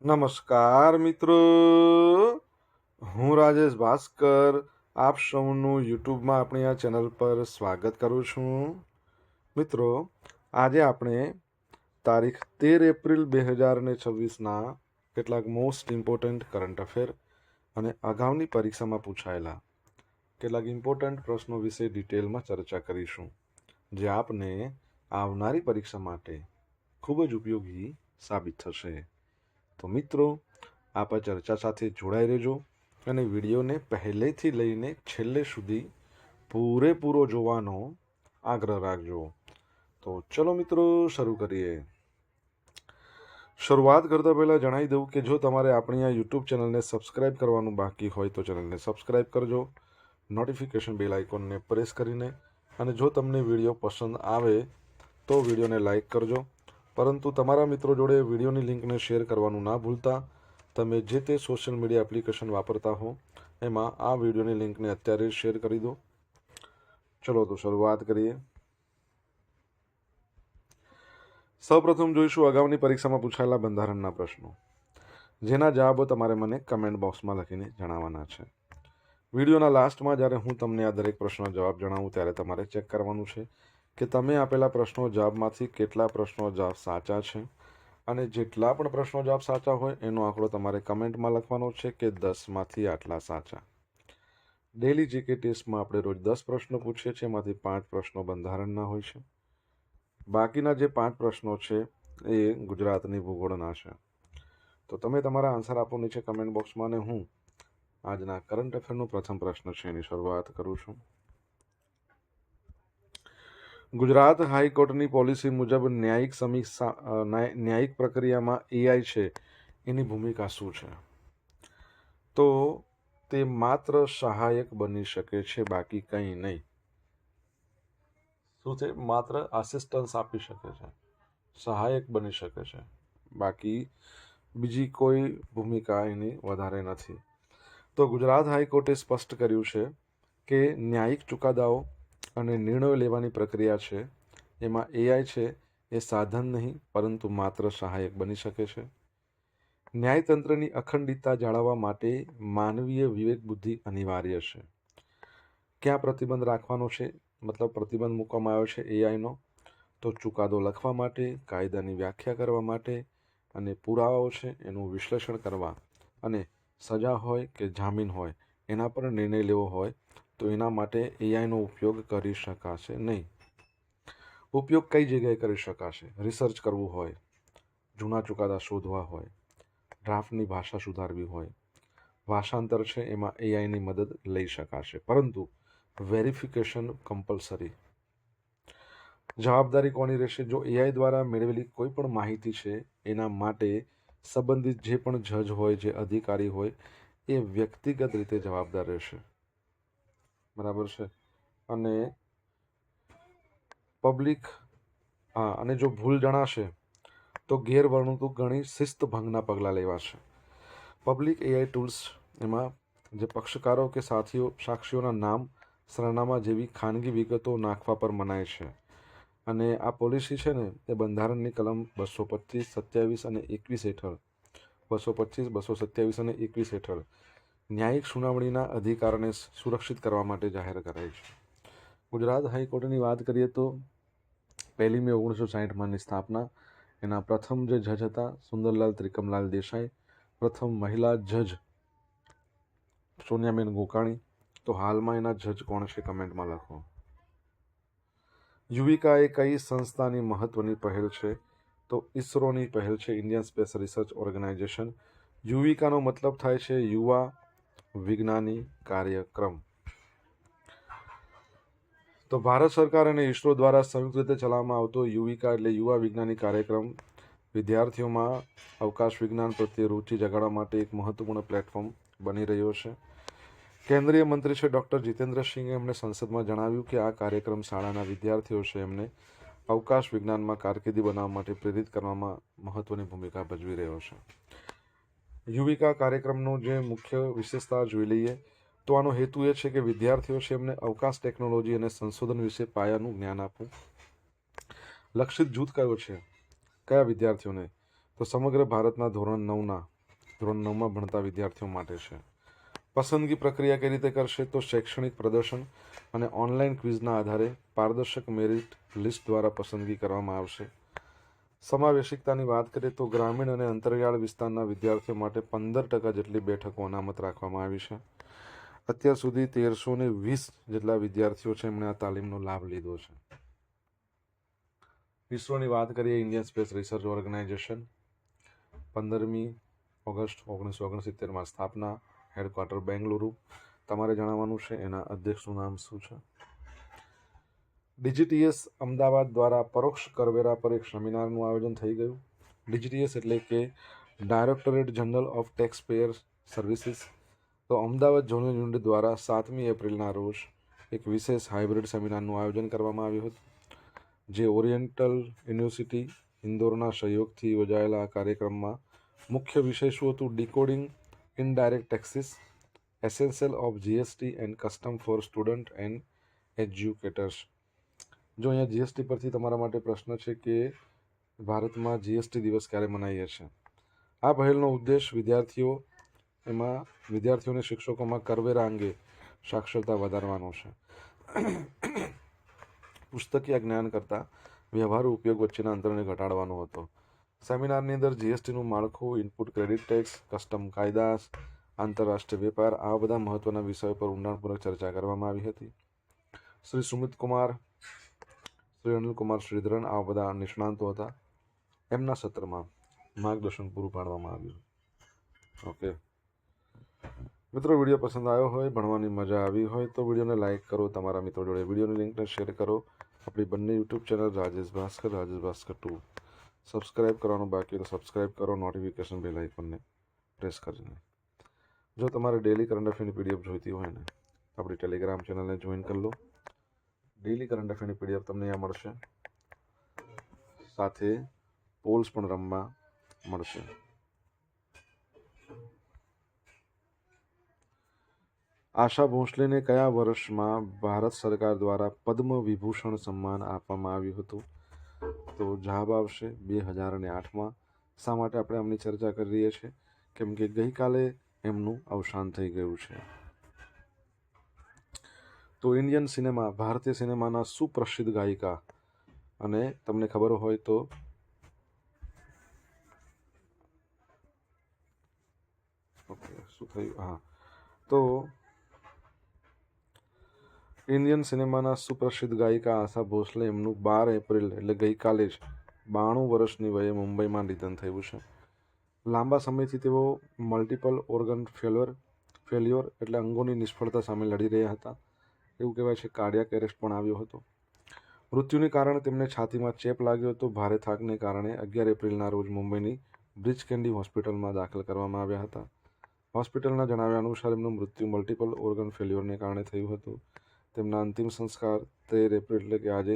નમસ્કાર મિત્રો, હું રાજેશ ભાસ્કર આપ સૌનું યુટ્યુબમાં આપણી આ ચેનલ પર સ્વાગત કરું છું. મિત્રો, આજે આપણે તારીખ 13 એપ્રિલ 2026ના કેટલાક મોસ્ટ ઇમ્પોર્ટન્ટ કરંટ અફેર અને અગાઉની પરીક્ષામાં પૂછાયેલા કેટલાક ઇમ્પોર્ટન્ટ પ્રશ્નો વિશે ડિટેલમાં ચર્ચા કરીશું, જે આપને આવનારી પરીક્ષા માટે ખૂબ જ ઉપયોગી સાબિત થશે. તો મિત્રો, આપ આ ચર્ચા સાથે જોડાઈ રહેજો અને વિડીયોને પહેલેથી લઈને છેલ્લે સુધી પૂરેપૂરો જોવાનો આગ્રહ રાખજો. તો ચલો મિત્રો, શરૂ કરીએ. શરૂઆત કરતાં પહેલાં જણાવી દઉં કે જો તમારે આપણી આ યુટ્યુબ ચેનલને સબસ્ક્રાઇબ કરવાનું બાકી હોય તો ચેનલને સબસ્ક્રાઇબ કરજો, નોટિફિકેશન બેલ આઇકોનને પ્રેસ કરીને, અને જો તમને વિડીયો પસંદ આવે તો વિડીયોને લાઇક કરજો. પરંતુ તમારા મિત્રો જોડે વિડીયોની લિંકને શેર કરવાનું ના ભૂલતા. તમે જે તે સોશિયલ મીડિયા એપ્લિકેશન વાપરતા હો એમાં આ વિડીયોની લિંકને અત્યારે શેર કરી દો. ચલો તો શરૂઆત કરીએ. સૌપ્રથમ જોઈશું અગાઉની પરીક્ષામાં પૂછાયેલા બંધારણના પ્રશ્નો, જેના જવાબો તમારે મને કમેન્ટ બોક્સમાં લખીને જણાવવાના છે. વિડીયોના લાસ્ટમાં જ્યારે હું તમને આ દરેક પ્રશ્નનો જવાબ જણાવું ત્યારે તમારે ચેક કરવાનું છે કે તમે આપેલા પ્રશ્નો જવાબમાંથી કેટલા પ્રશ્નો જવાબ સાચા છે, અને જેટલા પણ પ્રશ્નો જવાબ સાચા હોય એનો આંકડો તમારે કમેન્ટમાં લખવાનો છે કે 10માંથી આટલા સાચા. ડેલી જીકે ટેસ્ટમાં આપણે રોજ 10 પ્રશ્નો પૂછીએ છીએ, એમાંથી 5 પ્રશ્નો બંધારણના હોય છે. બાકીના જે 5 પ્રશ્નો છે એ ગુજરાતની ભૂગોળના છે. તો તમે તમારા આન્સર આપો નીચે કમેન્ટ બોક્સમાં, અને હું આજના કરંટ અફેરનો પ્રથમ પ્રશ્ન છે એની શરૂઆત કરું છું. ગુજરાત હાઈકોર્ટની પોલિસી મુજબ ન્યાયિક પ્રક્રિયામાં એઆઈ છે એની ભૂમિકા શું છે? તો તે માત્ર સહાયક બની શકે છે, બાકી કંઈ નહીં. શું છે? માત્ર આસિસ્ટન્સ આપી શકે છે, સહાયક બની શકે છે, બાકી બીજી કોઈ ભૂમિકા એની વધારે નથી. તો ગુજરાત હાઈકોર્ટે સ્પષ્ટ કર્યું છે કે ન્યાયિક ચુકાદાઓ અને નિર્ણયો લેવાની પ્રક્રિયા છે એમાં એઆઈ છે એ સાધન નહીં પરંતુ માત્ર સહાયક બની શકે છે. ન્યાયતંત્રની અખંડિતતા જાળવવા માટે માનવીય વિવેક બુદ્ધિ અનિવાર્ય છે. ક્યાં પ્રતિબંધ રાખવાનો છે? મતલબ પ્રતિબંધ મૂકવામાં આવ્યો છે એઆઈનો તો ચુકાદો લખવા માટે, કાયદાની વ્યાખ્યા કરવા માટે, અને પુરાવાઓ છે એનું વિશ્લેષણ કરવા, અને સજા હોય કે જામીન હોય એના પર નિર્ણય લેવો હોય તો એના માટે એઆઈનો ઉપયોગ કરી શકાશે નહીં. ઉપયોગ કઈ જગ્યાએ કરી શકાશે? રિસર્ચ કરવું હોય, જૂના ચુકાદા શોધવા હોય, ડ્રાફ્ટની ભાષા સુધારવી હોય, ભાષાંતર છે એમાં એઆઈની મદદ લઈ શકાશે, પરંતુ વેરિફિકેશન કમ્પલસરી. જવાબદારી કોની રહેશે? જો એઆઈ દ્વારા મેળવેલી કોઈ પણ માહિતી છે એના માટે સંબંધિત જે પણ જજ હોય, જે અધિકારી હોય, એ વ્યક્તિગત રીતે જવાબદાર રહેશે. બરાબર છે. અને પબ્લિક અને જો ભૂલ જણાશે તો ગેરવર્તણૂક ગણી શિસ્ત ભંગના પગલાં લેવાશે. પબ્લિક એઆઈ ટૂલ્સ એમાં જે પક્ષકારો કે સાક્ષીઓના નામ, સરનામા જેવી ખાનગી વિગતો નાખવા પર મનાય છે. અને આ પોલિસી છે ને એ બંધારણની કલમ 225, 27 અને 21 હેઠળ 225, 227 અને 21 હેઠળ ન્યાયિક સુનાવણીના અધિકારને સુરક્ષિત કરવા માટે જાહેર કરાઈ છે. ગુજરાત હાઈકોર્ટની વાત કરીએ તો 1 મે 1960ની સ્થાપના. એના પ્રથમ જે જજ હતા સુંદરલાલ ત્રિકમલાલ દેસાઈ, પ્રથમ મહિલા જજ સોનિયાબેન ગોકાણી. તો હાલમાં એના જજ કોણ છે કમેન્ટમાં લખો. યુવિકા એ કઈ સંસ્થાની મહત્વની પહેલ છે? તો ઇસરોની પહેલ છે, ઇન્ડિયન સ્પેસ રિસર્ચ ઓર્ગેનાઇઝેશન. યુવિકાનો મતલબ થાય છે યુવા વિજ્ઞાની કાર્યક્રમ. તો ભારત સરકાર અને ઇસરો દ્વારા સંયુક્ત રીતે ચલાવવામાં આવતો યુવિકા એટલે યુવા વિજ્ઞાની કાર્યક્રમ વિદ્યાર્થીઓમાં અવકાશ વિજ્ઞાન પ્રત્યે રુચિ જગાડવા માટે એક મહત્વપૂર્ણ પ્લેટફોર્મ બની રહ્યો છે. કેન્દ્રીય મંત્રી છે ડૉક્ટર જીતેન્દ્રસિંહે એમણે સંસદમાં જણાવ્યું કે આ કાર્યક્રમ શાળાના વિદ્યાર્થીઓ છે એમને અવકાશ વિજ્ઞાનમાં કારકિર્દી બનાવવા માટે પ્રેરિત કરવામાં મહત્વની ભૂમિકા ભજવી રહ્યો છે. યુવિકા કાર્યક્રમનો જે મુખ્ય વિશેષતા જોઈ લઈએ તો આનો હેતુ એ છે કે વિદ્યાર્થીઓ છે એમને અવકાશ ટેકનોલોજી અને સંશોધન વિશે પાયાનું જ્ઞાન આપવું. લક્ષિત જૂથ કયો છે? કયા વિદ્યાર્થીઓને? તો સમગ્ર ભારતના ધોરણ 9માં ભણતા વિદ્યાર્થીઓ માટે છે. પસંદગી પ્રક્રિયા કઈ રીતે કરશે? તો શૈક્ષણિક પ્રદર્શન અને ઓનલાઈન ક્વિઝના આધારે પારદર્શક મેરિટ લિસ્ટ દ્વારા પસંદગી કરવામાં આવશે. સમાવેશિકતાની વાત કરીએ તો ગ્રામીણ અને અંતરિયાળ વિસ્તારના વિદ્યાર્થીઓ માટે 15% જેટલી બેઠકો અનામત રાખવામાં આવી છે. અત્યાર સુધી 1320 જેટલા વિદ્યાર્થીઓ છે એમણે આ તાલીમનો લાભ લીધો છે. ઇસરોની વાત કરીએ, ઇન્ડિયન સ્પેસ રિસર્ચ ઓર્ગેનાઇઝેશન 15મી ઓગસ્ટ 1969માં સ્થાપના, હેડક્વાર્ટર બેંગલુરુ. તમારે જણાવવાનું છે એના અધ્યક્ષનું નામ શું છે. ડીજીટીએસ અમદાવાદ દ્વારા પરોક્ષ કરવેરા પર એક સેમિનારનું આયોજન થઈ ગયું. ડીજીટીએસ એટલે કે directorate general of tax payer services. તો અમદાવાદ ઝોનલ યુનિટ દ્વારા 7મી એપ્રિલના રોજ એક વિશેષ હાઇબ્રિડ સેમિનારનું આયોજન કરવામાં આવ્યું હતું, જે ઓરિએન્ટલ યુનિવર્સિટી ઇન્દોરના સહયોગથી યોજાયેલા આ કાર્યક્રમમાં મુખ્ય વિષય શું હતું? Decoding indirect taxes, essential of GST and custom for student and educators. જો અહીંયા જીએસટી પરથી તમારા માટે પ્રશ્ન છે કે ભારતમાં જીએસટી દિવસ ક્યારે મનાવીએ છીએ. આ પહેલનો ઉદ્દેશ વિદ્યાર્થીઓને શિક્ષકોમાં કરવેરા અંગે સાક્ષરતા વધારવાનો છે. પુસ્તકીય જ્ઞાન કરતાં વ્યવહારુ ઉપયોગ વચ્ચેના અંતરને ઘટાડવાનો હતો. સેમિનારની અંદર જીએસટીનું માળખું, ઇનપુટ ક્રેડિટ ટેક્સ, કસ્ટમ કાયદા, આંતરરાષ્ટ્રીય વેપાર, આવા બધા મહત્વના વિષયો પર ઊંડાણપૂર્વક ચર્ચા કરવામાં આવી હતી. શ્રી સુમિત કુમાર, શ્રી અનિલ કુમાર શ્રીધરન, આવા બધા નિષ્ણાંતો હતા. એમના સત્રમાં માર્ગદર્શન પૂરું પાડવામાં આવ્યું. ઓકે મિત્રો, વિડીયો પસંદ આવ્યો હોય, ભણવાની મજા આવી હોય તો વિડીયોને લાઇક કરો, તમારા મિત્રો જોડે વિડીયોની લિંકને શેર કરો. આપણી બંને YouTube channel Rajesh Bhaskar 2 subscribe કરવાનું બાકી તો સબસ્ક્રાઇબ કરો, નોટિફિકેશન બેલ આઇકોનને પ્રેસ કરીને. જો તમારે ડેલી કરંટ અફેરની પીડીએફ જોઈતી હોય ને, આપણી ટેલિગ્રામ ચેનલને જોઈન કરી લો. ડેલી કરંટ અફેરની પીડીએફ તમને અહીંયા મળશે, સાથે પોલ્સ પણ રમવા મળશે. આશા ભોંસલેને કયા વર્ષમાં ભારત સરકાર દ્વારા પદ્મ વિભૂષણ સન્માન આપવામાં આવ્યું હતું? તો જવાબ આવશે 2008માં. શા માટે આપણે આમની ચર્ચા કરી રહ્યા છીએ? કેમ કે ગઈકાલે એમનું અવસાન થઈ ગયું છે. તો ઇન્ડિયન સિનેમા, ભારતીય સિનેમાના સુપ્રસિદ્ધ ગાયિકા, અને તમને ખબર હોય તો શું થયું? હા, તો ઇન્ડિયન સિનેમાના સુપ્રસિદ્ધ ગાયિકા આશા ભોંસલે એમનું 12 એપ્રિલ એટલે ગઈકાલે જ 92 વર્ષની વયે મુંબઈમાં નિધન થયું છે. લાંબા સમયથી તેઓ મલ્ટિપલ ઓર્ગન ફેલ્યોર એટલે અંગોની નિષ્ફળતા સામે લડી રહ્યા હતા. એવું કહેવાય છે કાર્ડિયાક એરેસ્ટ પણ આવ્યો હતો. મૃત્યુને કારણે તેમને છાતીમાં ચેપ લાગ્યો હતો. ભારે થાકને કારણે 11 એપ્રિલના રોજ મુંબઈની બ્રિચ કેન્ડી હોસ્પિટલમાં દાખલ કરવામાં આવ્યા હતા. હોસ્પિટલના જણાવ્યા અનુસાર એમનું મૃત્યુ મલ્ટિપલ ઓર્ગન ફેલ્યોરને કારણે થયું હતું. તેમના અંતિમ સંસ્કાર 13 એપ્રિલ એટલે કે આજે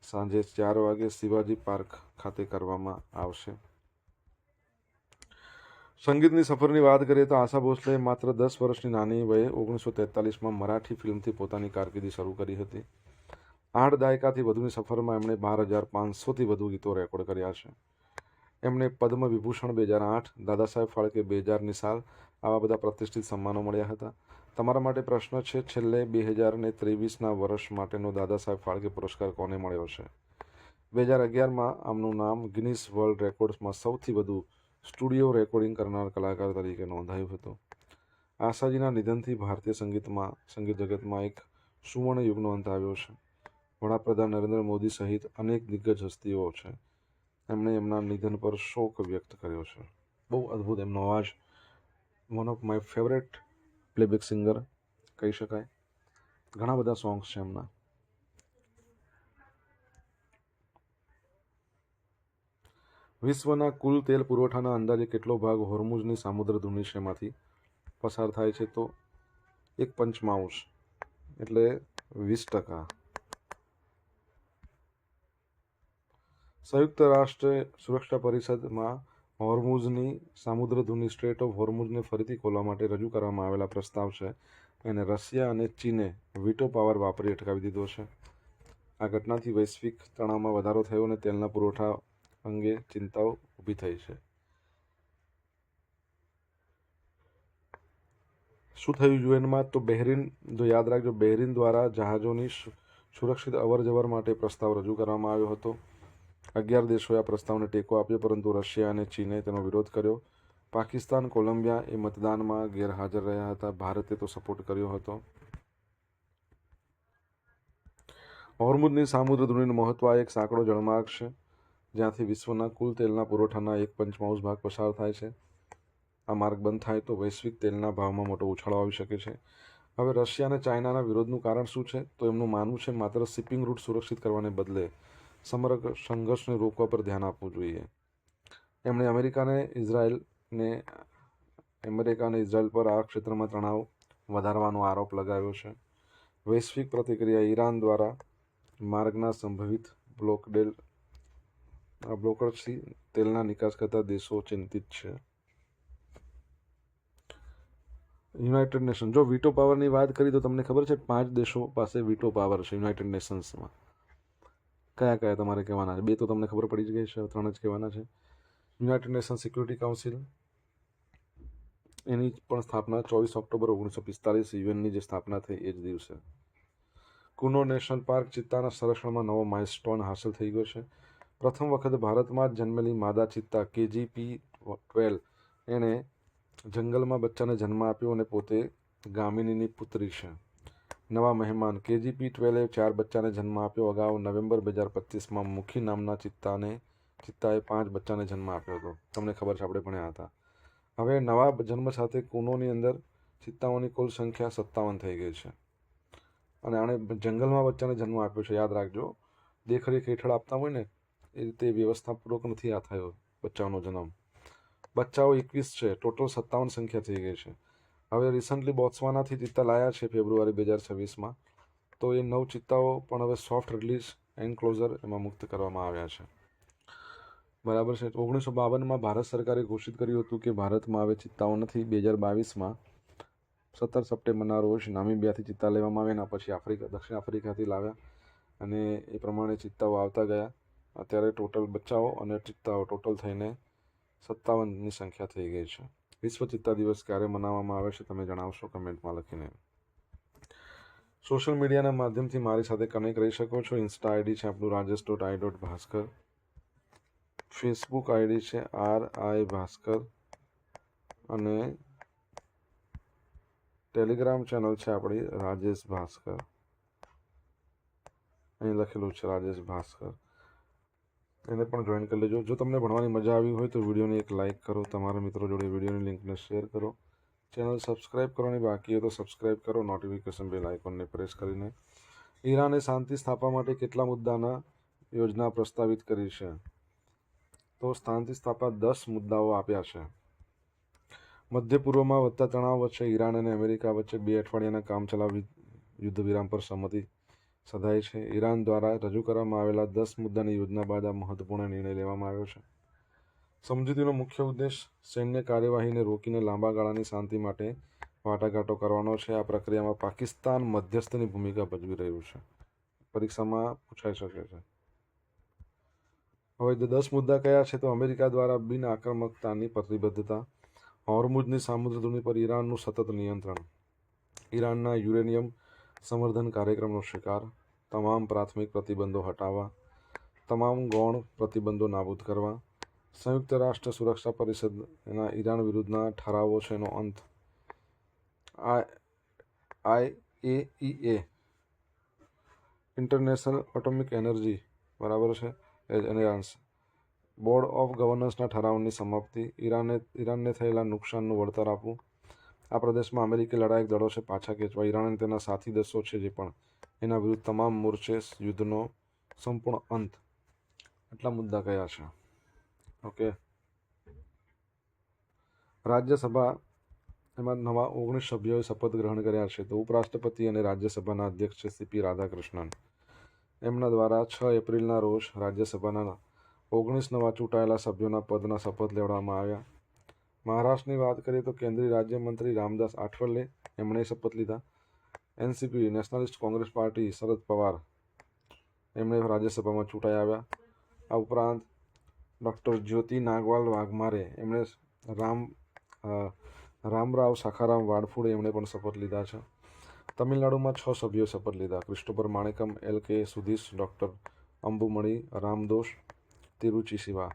સાંજે 4 વાગે શિવાજી પાર્ક ખાતે કરવામાં આવશે. સંગીતની સફરની વાત કરીએ તો આશા ભોંસલેએ માત્ર 10 વર્ષની નાની વયે 1943માં મરાઠી ફિલ્મથી પોતાની કારકિર્દી શરૂ કરી હતી. 8 દાયકાથી વધુની સફરમાં એમણે 12,500થી વધુ ગીતો રેકોર્ડ કર્યા છે. એમને પદ્મ વિભૂષણ 2008, દાદા સાહેબ ફાળકે 2000ની સાલ, આવા બધા પ્રતિષ્ઠિત સન્માનો મળ્યા હતા. તમારા માટે પ્રશ્ન છે, છેલ્લે 2023ના વર્ષ માટેનો દાદા સાહેબ ફાળકે પુરસ્કાર કોને મળ્યો છે? 2011માં આમનું નામ ગિનિસ વર્લ્ડ રેકોર્ડ્સમાં સૌથી વધુ સ્ટુડિયો રેકોર્ડિંગ કરનાર કલાકાર તરીકે નોંધાયું હતું. આશાજીના નિધનથી ભારતીય સંગીત જગતમાં એક સુવર્ણ યુગનો અંત આવ્યો છે. વડાપ્રધાન નરેન્દ્ર મોદી સહિત અનેક દિગ્ગજ હસ્તીઓ છે, એમણે એમના નિધન પર શોક વ્યક્ત કર્યો છે. બહુ અદ્ભુત એમનો અવાજ, one of my favourite playback singer કહી શકાય. ઘણા બધા સોંગ્સ છે એમના. વિશ્વના કુલ તેલ પુરવઠાના અંદાજે કેટલો ભાગ હોર્મુઝની સામુદ્રધુનીમાંથી પસાર થાય છે? તો 1/5 એટલે 20%. સંયુક્ત રાષ્ટ્ર સુરક્ષા પરિષદમાં હોર્મુઝની સામુદ્રધુની સ્ટ્રેટ ઓફ હોર્મુઝને ફરીથી ખોલવા માટે રજૂ કરવામાં આવેલા પ્રસ્તાવ છે એને રશિયા અને ચીને વીટો પાવર વાપરી અટકાવી દીધો છે. આ ઘટનાથી વૈશ્વિક તણાવમાં વધારો થયો અને તેલના પુરવઠા અંગે ચિંતાઓ ઊભી થઈ છે. શું થયું યુએનમાં? તો બહેરીન, જો યાદ રાખજો, બહેરીન દ્વારા જહાજોની સુરક્ષિત અવર જવર માટે પ્રસ્તાવ રજૂ કરવામાં આવ્યો હતો. 11 દેશોએ આ પ્રસ્તાવને ટેકો આપ્યો, પરંતુ રશિયા અને ચીને તેનો વિરોધ કર્યો. પાકિસ્તાન, કોલંબિયા એ મતદાનમાં ગેરહાજર રહ્યા હતા. ભારતે તો સપોર્ટ કર્યો હતો. હોર્મુઝની સામુદ્રધુનીનું મહત્વ આ એક સાંકડો જળમાર્ગ છે જ્યાંથી વિશ્વના કુલ તેલના પુરવઠાના 1/5 ભાગ પસાર થાય છે. આ માર્ગ બંધ થાય તો વૈશ્વિક તેલના ભાવમાં મોટો ઉછાળો આવી શકે છે. હવે રશિયા અને ચાઇનાના વિરોધનું કારણ શું છે? તો એમનું માનવું છે માત્ર શિપિંગ રૂટ સુરક્ષિત કરવાને બદલે સમગ્ર સંઘર્ષને રોકવા પર ધ્યાન આપવું જોઈએ. એમણે અમેરિકા અને ઇઝરાયલ પર આ ક્ષેત્રમાં તણાવ વધારવાનો આરોપ લગાવ્યો છે. વૈશ્વિક પ્રતિક્રિયા: ઈરાન દ્વારા માર્ગના સંભવિત બ્લોકર્સથી તેલના નિકાસ કરતા દેશો ચિંતિત છે. યુનાઇટેડ નેશન, જો વીટો પાવરની વાત કરી તો તમને ખબર છે 5 દેશો પાસે વીટો પાવર છે યુનાઇટેડ નેશન્સમાં. કયા કયા તમારે કહેવાના છે? 2 તો તમને ખબર પડી જ ગઈ છે, 3 જ કહેવાના છે. યુનાઇટેડ નેશન સિક્યુરિટી કાઉન્સિલ, એની પણ સ્થાપના 24 ઓક્ટોબર 1945 યુએનની જે સ્થાપના થઈ એ જ દિવસે. કુનો નેશનલ પાર્ક, ચિત્તાના સંરક્ષણમાં નવો માઇલસ્ટોન હાંસલ થઈ ગયો છે. પ્રથમ વખત ભારતમાં જ જન્મેલી માદા ચિત્તા KGP-12 એણે જંગલમાં બચ્ચાને જન્મ આપ્યો અને પોતે ગામિનીની પુત્રી છે. નવા મહેમાન, KGP-12એ 4 બચ્ચાને જન્મ આપ્યો. અગાઉ નવેમ્બર 2025માં મુખી નામના ચિત્તાએ 5 બચ્ચાને જન્મ આપ્યો હતો. તમને ખબર છે, આપણે ભણ્યા હતા. હવે નવા જન્મ સાથે કુનોની અંદર ચિત્તાઓની કુલ સંખ્યા 57 થઈ ગઈ છે. અને આણે જંગલમાં બચ્ચાને જન્મ આપ્યો છે. યાદ રાખજો, દેખરેખ હેઠળ આપતા હોય ને એ રીતે વ્યવસ્થાપૂર્વક નથી આ થયો બચ્ચાઓનો જન્મ. બચ્ચાઓ 21 છે, ટોટલ 57 સંખ્યા થઈ ગઈ છે. હવે રિસન્ટલી બોત્સવાનાથી ચિત્તા લાયા છે ફેબ્રુઆરી 2026માં. તો એ 9 ચિત્તાઓ પણ હવે સોફ્ટ રિલીઝ એન્ક્લોઝર એમાં મુક્ત કરવામાં આવ્યા છે. બરાબર છે. 1952માં ભારત સરકારે ઘોષિત કર્યું હતું કે ભારતમાં હવે ચિત્તાઓ નથી. 2022માં 17 સપ્ટેમ્બરના રોજ નામીબિયાથી ચિત્તા લેવામાં આવ્યા, પછી દક્ષિણ આફ્રિકાથી લાવ્યા અને એ પ્રમાણે ચિત્તાઓ આવતા ગયા. અત્યારે ટોટલ બચ્ચાઓ અને ચિત્તાઓ ટોટલ થઈને 57ની સંખ્યા થઈ ગઈ છે. વિશ્વ ચિત્તા દિવસ ક્યારે મનાવવામાં આવે છે તમે જણાવશો કમેન્ટમાં લખીને. સોશિયલ મીડિયાના માધ્યમથી મારી સાથે કનેક્ટ રહી શકો છો. ઇન્સ્ટા આઈડી છે આપણું rajesh.i.bhaskar. ફેસબુક આઈડી છે RI ભાસ્કર અને ટેલિગ્રામ ચેનલ છે આપણી રાજેશ ભાસ્કર. અહીં લખેલું છે રાજેશ ભાસ્કર, એને પણ જોઈન કરી લેજો. જો તમને ભણવાની મજા આવી હોય તો વિડીયોને એક લાઇક કરો, તમારા મિત્રો જોડે વિડીયોની લિંકને શેર કરો. ચેનલ સબસ્ક્રાઇબ કરવાની બાકી હોય તો સબસ્ક્રાઇબ કરો, નોટિફિકેશન બેલ આઇકોનને પ્રેસ કરીને. ઈરાને શાંતિ સ્થાપવા માટે કેટલા મુદ્દાના યોજના પ્રસ્તાવિત કરી છે? તો શાંતિ સ્થાપવા 10 મુદ્દાઓ આપ્યા છે. મધ્ય પૂર્વમાં વધતા તણાવ વચ્ચે ઈરાન અને અમેરિકા વચ્ચે 2 અઠવાડિયાના કામચલાઉ યુદ્ધ વિરામ પર સંમતિ સધાઈ છે. ઈરાન દ્વારા રજૂ કરવામાં આવેલા 10 મુદ્દાની યોજના બાદ આ મહત્વપૂર્ણ નિર્ણય લેવામાં આવ્યો છે. સમજૂતીનો મુખ્ય ઉદ્દેશ સૈન્ય કાર્યવાહીને રોકીને લાંબા ગાળાની શાંતિ માટે વાટાઘાટો કરવાનો છે. આ પ્રક્રિયામાં પાકિસ્તાન મધ્યસ્થની ભૂમિકા ભજવી રહ્યું છે. પરીક્ષામાં પૂછાઈ શકે છે. હવે 10 મુદ્દા કયા છે? તો અમેરિકા દ્વારા બિન આક્રમકતાની પ્રતિબદ્ધતા, હોર્મુઝની સામુદ્રધુની પર ઈરાનનું સતત નિયંત્રણ, ઈરાનના યુરેનિયમ સંવર્ધન કાર્યક્રમનો શિકાર, તમામ પ્રાથમિક પ્રતિબંધો હટાવવા, તમામ ગૌણ પ્રતિબંધો નાબૂદ કરવા, સંયુક્ત રાષ્ટ્ર સુરક્ષા પરિષદના ઈરાન વિરુદ્ધના ઠરાવો છે એનો અંત, IAEA ઇન્ટરનેશનલ એટોમિક એનર્જી બરાબર છે એનર્જી બોર્ડ ઓફ ગવર્નન્સના ઠરાવની સમાપ્તિ, ઈરાનને થયેલા નુકસાનનું વળતર આપવું, આ પ્રદેશમાં અમેરિકી લડાયક દળો છે પાછા ખેંચવા, ઈરાન અને તેના સાથી દેશો છે જે પણ એના વિરુદ્ધ તમામ મોરચે યુદ્ધનો સંપૂર્ણ અંત. આટલા મુદ્દા કયા છે? ઓકે. રાજ્યસભા એમાં નવા 19 સભ્યોએ શપથ ગ્રહણ કર્યા છે. તો ઉપરાષ્ટ્રપતિ અને રાજ્યસભાના અધ્યક્ષ છે CP રાધાકૃષ્ણન. એમના દ્વારા 6 એપ્રિલના રોજ રાજ્યસભાના 19 નવા ચૂંટાયેલા સભ્યોના પદના શપથ લેવડાવવામાં આવ્યા. મહારાષ્ટ્રની વાત કરીએ તો કેન્દ્રીય રાજ્યમંત્રી રામદાસ આઠવલે એમણે શપથ લીધા. NCP nationalist Congress party Sharad Pawar એમણે રાજ્યસભામાં ચૂંટાઈ આવ્યા. આ ઉપરાંત ડૉક્ટર જ્યોતિ નાગવાલ વાઘમારે એમણે રામરાવ શાખારામ વાડફુડે એમણે પણ શપથ લીધા છે. તમિલનાડુમાં 6 સભ્યોએ શપથ લીધા. Christopher Manickam, LK Sudheesh, doctor Anbumani Ramadoss, Tiruchi Siva.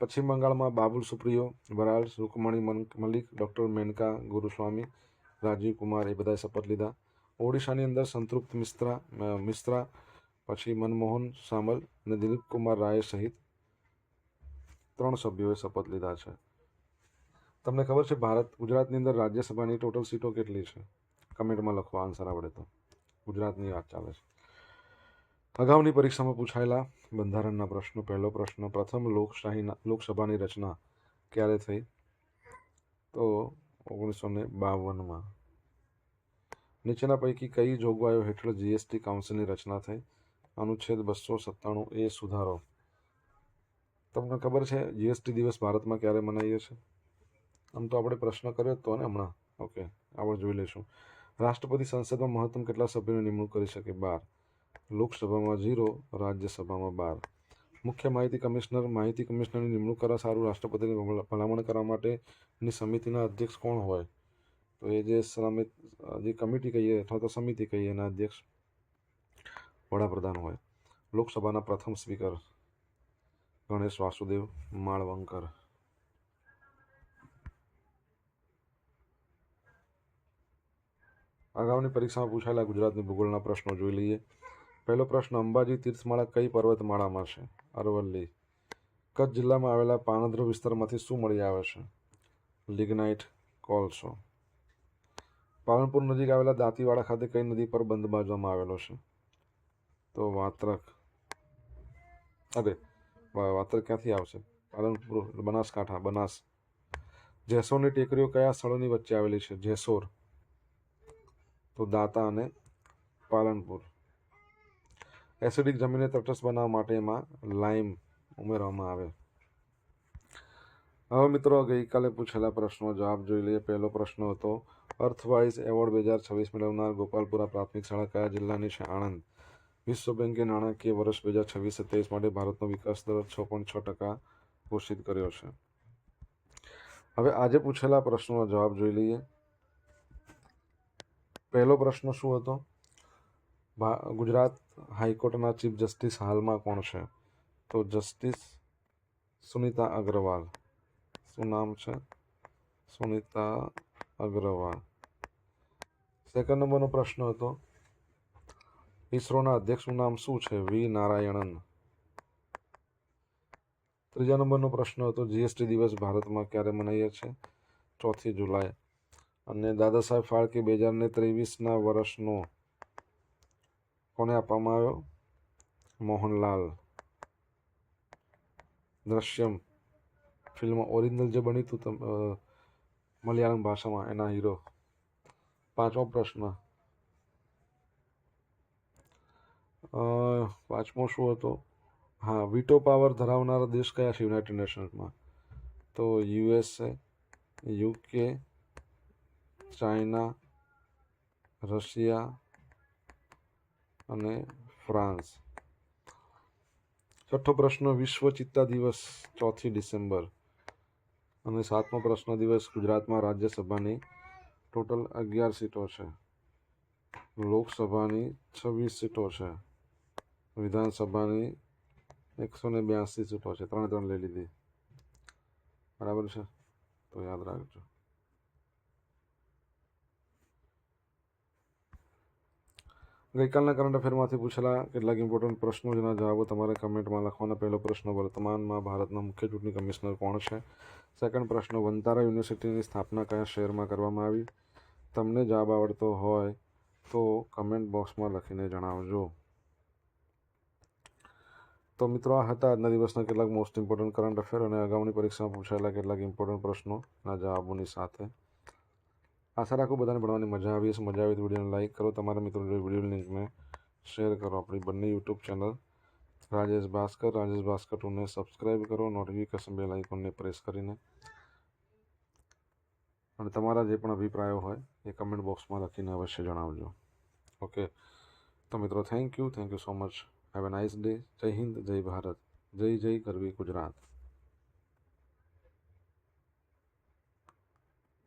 પશ્ચિમ બંગાળમાં બાબુલ સુપ્રિયો, બરાલ, રૂકમણી મલિક, ડૉક્ટર મેનકા ગુરુસ્વામી, રાજીવ કુમાર એ બધાએ શપથ લીધા. ઓડિશાની અંદર સંતૃપ્ત મિશ્રા, પછી મનમોહન સામલ અને દિલીપ કુમાર રાય સહિત 3 સભ્યોએ શપથ લીધા છે. તમને ખબર છે ગુજરાતની અંદર રાજ્યસભાની ટોટલ સીટો કેટલી છે? કમેન્ટમાં લખવા આન્સર આવડે તો. ગુજરાતની વાત ચાલે છે. અગાઉની પરીક્ષામાં પૂછાયેલા બંધારણના પ્રશ્નો. પહેલો પ્રશ્ન, પ્રથમ લોકસભાની રચના ક્યારે થઈ? તો 1952માં. નીચેના પૈકી કઈ જોગવાઈઓ હેઠળ GST કાઉન્સિલની રચના થઈ? અનુચ્છેદ 297A સુધારો. તમને ખબર છે GST દિવસ ભારતમાં ક્યારે મનાવીએ છીએ? આમ તો આપણે પ્રશ્ન કર્યો હતો ને હમણાં. ઓકે, આપણે જોઈ લઈશું. રાષ્ટ્રપતિ સંસદમાં મહત્તમ કેટલા સભ્યોની નિમણૂક કરી શકે? 12. લોકસભામાં 0, રાજ્યસભામાં 12. મુખ્ય માહિતી કમિશનરની નિમણૂક કરવા સારું રાષ્ટ્રપતિને ભલામણ કરવા માટેની સમિતિના અધ્યક્ષ કોણ હોય? તો એ જે કમિટી કહીએ અથવા તો સમિતિ કહીએ એના અધ્યક્ષ વડાપ્રધાન હોય. લોકસભાના પ્રથમ સ્પીકર ગણેશ વાસુદેવ માળવંકર. અગાઉની પરીક્ષામાં પૂછાયેલા ગુજરાતની ભૂગોળના પ્રશ્નો જોઈ લઈએ. પહેલો પ્રશ્ન, અંબાજી તીર્થમાળા કઈ પર્વતમાળામાં છે? અરવલ્લી. કચ્છ જિલ્લામાં આવેલા પાનદ્ર વિસ્તારમાંથી શું મળી આવે છે? લિગ્નાઇટ, કોલસો. પાલનપુર નજીક આવેલા દાંતીવાડા ખાતે કઈ નદી પર બંધ બાંધવામાં આવેલો છે? તો વાત્રક. વાત્રક ક્યાંથી આવશે? પાલનપુર, બનાસકાંઠા, બનાસ. જેસોરની ટેકરીઓ કયા સ્થળોની વચ્ચે આવેલી છે? જેસોર. તો દાંતા અને પાલનપુર. એસિડિક જમીનને તટસ્થ બનાવવા માટે એમાં લાઇમ ઉમેરવામાં આવે. હવે મિત્રો, ગઈકાલે પૂછેલા પ્રશ્નો જવાબ જોઈ લઈએ. પહેલો પ્રશ્ન હતો, અર્થવાઇઝ એવોર્ડ 2026 મેળવનાર ગોપાલપુરા પ્રાથમિક શાળા કયા જિલ્લાની છે? આણંદ. વિશ્વ બેંકે નાણાકીય વર્ષ 2026-27 માટે ભારતનો વિકાસ દર 6.6% ઘોષિત કર્યો છે. હવે આજે પૂછેલા પ્રશ્નોનો જવાબ જોઈ લઈએ. પહેલો પ્રશ્ન શું હતો? ગુજરાત હાઈકોર્ટના ચીફ જસ્ટિસ હાલમાં કોણ છે? તો જસ્ટિસ સુનિતા અગ્રવાલ. શું નામ છે? સુનિતા અગ્રવાલ. સેકન્ડ નંબરનો પ્રશ્ન હતો, ઇસરોના અધ્યક્ષનું નામ શું છે? વી નારાયણન. ત્રીજા નંબરનો પ્રશ્ન હતો, GST દિવસ ભારતમાં ક્યારે મનાવીએ છીએ? 4 જુલાઈ. અને દાદા સાહેબ ફાળકે 2023ના વર્ષનો કોને આપવામાં આવ્યો? મોહનલાલ. દ્રશ્યમ ફિલ્મ ઓરિજિનલ જે બન્યું હતું મલયાલમ ભાષામાં, એના હીરો. પાંચમો પ્રશ્ન, પાંચમો શું હતો? હા, વીટો પાવર ધરાવનારા દેશ કયા છે યુનાઇટેડ નેશન્સમાં? તો USA, UK, ચાઇના, રશિયા અને ફ્રાન્સ. છઠ્ઠો પ્રશ્ન, વિશ્વ ચિત્તા દિવસ 4 ડિસેમ્બર. અને સાતમો પ્રશ્ન, દિવસ ગુજરાતમાં રાજ્યસભાની ટોટલ 11 સીટો છે, લોકસભાની 26 સીટો છે, વિધાનસભાની 182 સીટો છે. 3 લઈ લીધી. બરાબર છે? તો યાદ રાખજો. ગઈકાલના કરંટ અફેરમાંથી પૂછેલા કેટલાક ઇમ્પોર્ટન્ટ પ્રશ્નો જેના જવાબો તમારે કમેન્ટમાં લખવાના. પહેલો પ્રશ્ન, વર્તમાનમાં ભારતના મુખ્ય ચૂંટણી કમિશનર કોણ છે? સેકન્ડ પ્રશ્ન, વંતારા યુનિવર્સિટીની સ્થાપના કયા શહેરમાં કરવામાં આવી? તમને જવાબ આવડતો હોય તો કમેન્ટ બોક્સમાં લખીને જણાવજો. તો મિત્રો, આ હતા આજના દિવસના કેટલાક મોસ્ટ ઇમ્પોર્ટન્ટ કરંટ અફેર અને અગાઉની પરીક્ષામાં પૂછાયેલા કેટલાક ઇમ્પોર્ટન્ટ પ્રશ્નોના જવાબોની સાથે. આશા રાખું બધાને ભણવાની મજા આવી હશે. મજા આવી તો વિડીયોને લાઇક કરો, તમારા મિત્રો જોડે વિડીયો લિંકને શેર કરો. આપણી બંને યુટ્યુબ ચેનલ રાજેશ ભાસ્કર 2ને સબસ્ક્રાઈબ કરો, નોટિફિકેશન બેલ આઇકોનને પ્રેસ કરીને. અને તમારા જે પણ અભિપ્રાયો હોય એ કમેન્ટ બોક્સમાં લખીને અવશ્ય જણાવજો. ઓકે, તો મિત્રો, thank you so much. Have a nice day. જય હિન્દ, જય ભારત, જય જય ગરવી ગુજરાત.